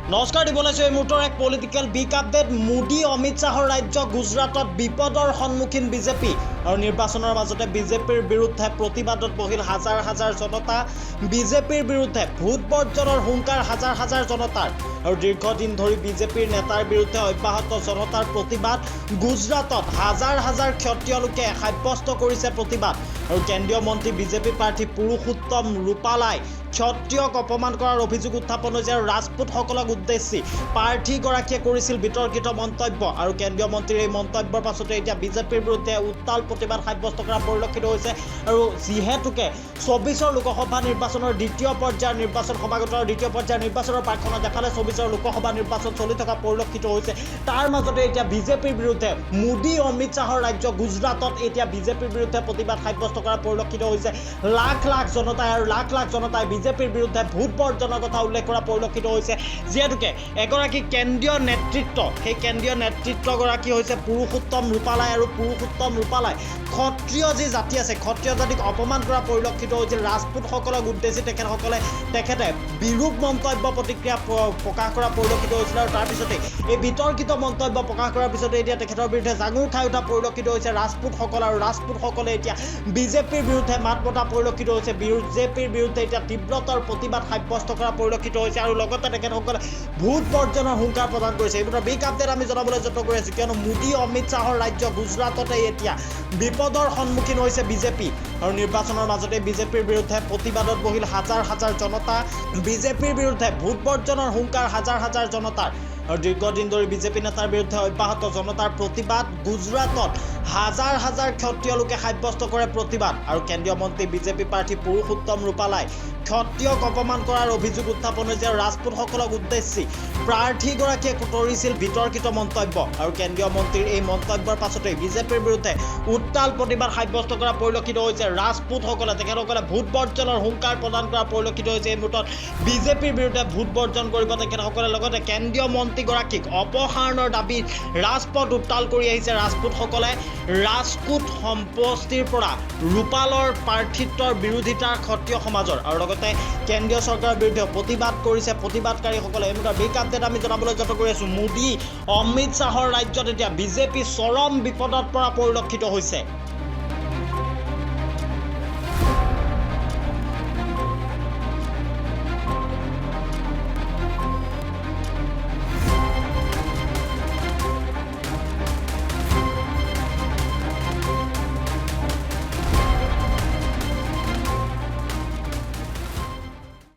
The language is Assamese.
নমস্কাৰ দিবলৈছোঁ এই মুহূৰ্তৰ এক political big update. Modi Amit শ্বাহৰ ৰাজ্য গুজৰাটত বিপদৰ সন্মুখীন বিজেপি আৰু নিৰ্বাচনৰ মাজতে বিজেপিৰ বিৰুদ্ধে প্ৰতিবাদত বহিল হাজাৰ হাজাৰ জনতা। বিজেপিৰ বিৰুদ্ধে ভোট বৰ্জনৰ হুংকাৰ হাজাৰ হাজাৰ জনতাৰ আৰু দীৰ্ঘদিন ধৰি বিজেপিৰ নেতাৰ বিৰুদ্ধে অব্যাহত জনতাৰ প্ৰতিবাদ। গুজৰাটত হাজাৰ হাজাৰ ক্ষত্ৰিয় লোকে সাব্যস্ত কৰিছে প্ৰতিবাদ আৰু কেন্দ্ৰীয় মন্ত্ৰী বিজেপি প্ৰাৰ্থী পুৰুষোত্তম ৰূপালাই ক্ষত্ৰিয়ক অপমান কৰাৰ অভিযোগ উত্থাপন হৈছে আৰু ৰাজপুতসকলক উদ্দেশ্যি প্ৰাৰ্থীগৰাকীয়ে কৰিছিল বিতৰ্কিত মন্তব্য আৰু কেন্দ্ৰীয় মন্ত্ৰীৰ এই মন্তব্যৰ পাছতে এতিয়া বিজেপিৰ বিৰুদ্ধে উত্তাল প্ৰতিবাদ সাব্যস্ত কৰা পৰিলক্ষিত হৈছে। আৰু যিহেতুকে 24ৰ লোকসভা নিৰ্বাচনৰ দ্বিতীয় পৰ্যায়ৰ নিৰ্বাচন সমাগত আৰু দ্বিতীয় পৰ্যায়ৰ নিৰ্বাচনৰ প্ৰাক্ষণত এফালে 24ৰ লোকসভা নিৰ্বাচন চলি থকা পৰিলক্ষিত হৈছে, তাৰ মাজতে এতিয়া বিজেপিৰ বিৰুদ্ধে মোদী অমিত শ্বাহৰ ৰাজ্য গুজৰাটত এতিয়া বিজেপিৰ বিৰুদ্ধে প্ৰতিবাদ সাব্যস্ত কৰা পৰিলক্ষিত হৈছে। লাখ লাখ জনতাই আৰু লাখ লাখ জনতাই বিজেপিৰ বিৰুদ্ধে ভোট বৰ্জনৰ কথা উল্লেখ কৰা পৰিলক্ষিত হৈছে। যিহেতুকে এগৰাকী কেন্দ্ৰীয় নেতৃত্ব, সেই কেন্দ্ৰীয় নেতৃত্বগৰাকী হৈছে পুৰুষোত্তম ৰূপালাই আৰু পুৰুষোত্তম ৰূপালাই ক্ষত্ৰিয় যি জাতি আছে, ক্ষত্ৰিয় জাতিক অপমান কৰা পৰিলক্ষিত হৈছিল। ৰাজপুতসকলক উদ্দেশ্যি তেখেতে বিৰূপ মন্তব্য প্ৰতিক্ৰিয়া প্ৰকাশ কৰা পৰিলক্ষিত হৈছিল আৰু তাৰপিছতে এই বিতৰ্কিত মন্তব্য প্ৰকাশ কৰাৰ পিছতে এতিয়া তেখেতৰ বিৰুদ্ধে জাঙুৰ খাই উঠা পৰিলক্ষিত হৈছে ৰাজপুতসকল আৰু ৰাজপুতসকলে এতিয়া বিজেপিৰ বিৰুদ্ধে মাত মতা পৰিলক্ষিত হৈছে। বিজেপিৰ বিৰুদ্ধে এতিয়া তীব্ৰতৰ প্ৰতিবাদ সাব্যস্ত কৰা পৰিলক্ষিত হৈছে আৰু লগতে তেখেতসকলে ভোট বৰ্জনৰ হুংকাৰ প্ৰদান কৰিছে। এইবোৰ বিগ আপডেট আমি জনাবলৈ যত্ন কৰি আছোঁ, কিয়নো মোদী অমিত শ্বাহৰ ৰাজ্য গুজৰাটতে এতিয়া বিপদৰ সন্মুখীন হৈছে বিজেপি আৰু নিৰ্বাচনৰ মাজতে বিজেপিৰ বিৰুদ্ধে প্ৰতিবাদত বহিল হাজাৰ হাজাৰ জনতা। বিজেপিৰ বিৰুদ্ধে ভোট বৰ্জনৰ হুংকাৰ হাজাৰ হাজাৰ জনতাৰ আৰু দীৰ্ঘদিন ধৰি বিজেপি নেতাৰ বিৰুদ্ধে অব্যাহত জনতাৰ প্ৰতিবাদ। গুজৰাটত হাজাৰ হাজাৰ ক্ষত্ৰিয় লোকে সাব্যস্ত কৰে প্ৰতিবাদ আৰু কেন্দ্ৰীয় মন্ত্ৰী বিজেপি প্ৰাৰ্থী পুৰুষোত্তম ৰূপালাই ক্ষত্ৰিয়ক অপমান কৰাৰ অভিযোগ উত্থাপন হৈছে আৰু ৰাজপুতসকলক উদ্দেশ্যি প্ৰাৰ্থীগৰাকীয়ে কৰিছিল বিতৰ্কিত মন্তব্য আৰু কেন্দ্ৰীয় মন্ত্ৰীৰ এই মন্তব্যৰ পাছতেই বিজেপিৰ বিৰুদ্ধে উত্তাল প্ৰতিবাদ সাব্যস্ত কৰা পৰিলক্ষিত হৈছে। ৰাজপুতসকলে তেখেতসকলে ভোট বৰ্জনৰ হুংকাৰ প্ৰদান কৰা পৰিলক্ষিত হৈছে। এই মুহূৰ্তত বিজেপিৰ বিৰুদ্ধে ভোট বৰ্জন কৰিব তেখেতসকলে, লগতে কেন্দ্ৰীয় মন্ত্ৰীগৰাকীক অপসাৰণৰ দাবীত ৰাজপথ উত্তাল কৰি আহিছে ৰাজপুতসকলে। ৰাজপুত সমষ্টিৰ পৰা ৰূপালৰ প্ৰাৰ্থিত্বৰ বিৰোধিতাৰ ক্ষত্ৰিয় সমাজৰ আৰু লগতে কেন্দ্ৰীয় চৰকাৰৰ বিৰুদ্ধে প্ৰতিবাদ কৰিছে প্ৰতিবাদকাৰীসকলে। এই মুহূৰ্তৰ বিগ আপডেট আমি জনাবলৈ যত্ন কৰি আছোঁ। মোদী অমিত শ্বাহৰ ৰাজ্যত এতিয়া বিজেপি চৰম বিপদত পৰা পৰিলক্ষিত হৈছে।